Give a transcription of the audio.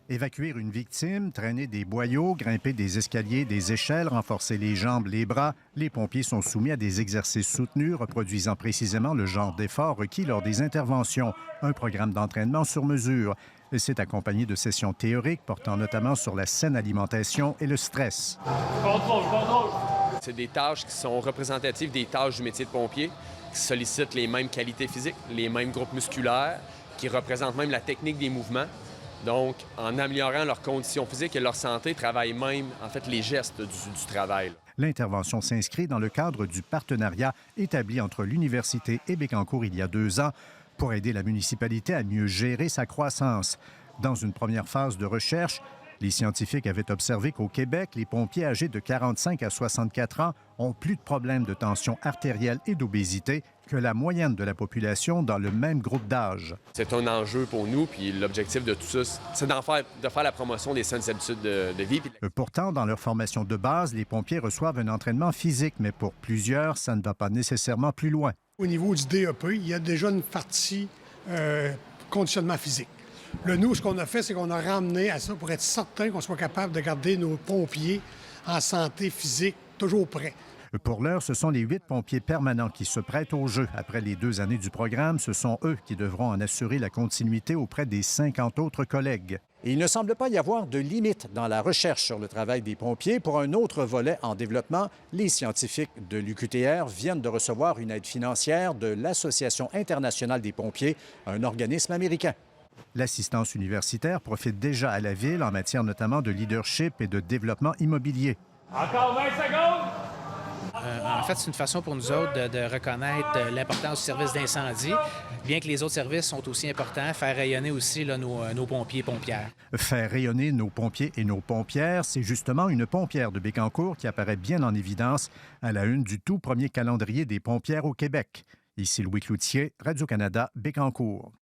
Évacuer une victime, traîner des boyaux, grimper des escaliers, des échelles, renforcer les jambes, les bras, les pompiers sont soumis à des exercices soutenus reproduisant précisément le genre d'efforts requis lors des interventions. Un programme d'entraînement sur mesure. C'est accompagné de sessions théoriques portant notamment sur la saine alimentation et le stress. Contrôle. C'est des tâches qui sont représentatives des tâches du métier de pompier, qui sollicitent les mêmes qualités physiques, les mêmes groupes musculaires, qui représentent même la technique des mouvements. Donc, en améliorant leurs conditions physiques et leur santé, travaillent même, en fait, les gestes du travail. L'intervention s'inscrit dans le cadre du partenariat établi entre l'Université et Bécancour il y a 2 ans pour aider la municipalité à mieux gérer sa croissance. Dans une première phase de recherche, les scientifiques avaient observé qu'au Québec, les pompiers âgés de 45 à 64 ans ont plus de problèmes de tension artérielle et d'obésité que la moyenne de la population dans le même groupe d'âge. C'est un enjeu pour nous, puis l'objectif de tout ça, c'est de faire la promotion des saines habitudes de vie. Pourtant, dans leur formation de base, les pompiers reçoivent un entraînement physique, mais pour plusieurs, ça ne va pas nécessairement plus loin. Au niveau du DEP, il y a déjà une partie conditionnement physique. Là, nous, ce qu'on a fait, c'est qu'on a ramené à ça pour être certain qu'on soit capable de garder nos pompiers en santé physique toujours prêts. Pour l'heure, ce sont les 8 pompiers permanents qui se prêtent au jeu. Après les 2 années du programme, ce sont eux qui devront en assurer la continuité auprès des 50 autres collègues. Et il ne semble pas y avoir de limite dans la recherche sur le travail des pompiers. Pour un autre volet en développement, les scientifiques de l'UQTR viennent de recevoir une aide financière de l'Association internationale des pompiers, un organisme américain. L'assistance universitaire profite déjà à la Ville en matière notamment de leadership et de développement immobilier. Encore 20 secondes! En fait, c'est une façon pour nous autres de reconnaître l'importance du service d'incendie, bien que les autres services sont aussi importants, faire rayonner aussi là, nos pompiers et pompières. Faire rayonner nos pompiers et nos pompières, c'est justement une pompière de Bécancour qui apparaît bien en évidence à la une du tout premier calendrier des pompières au Québec. Ici Louis Cloutier, Radio-Canada, Bécancour.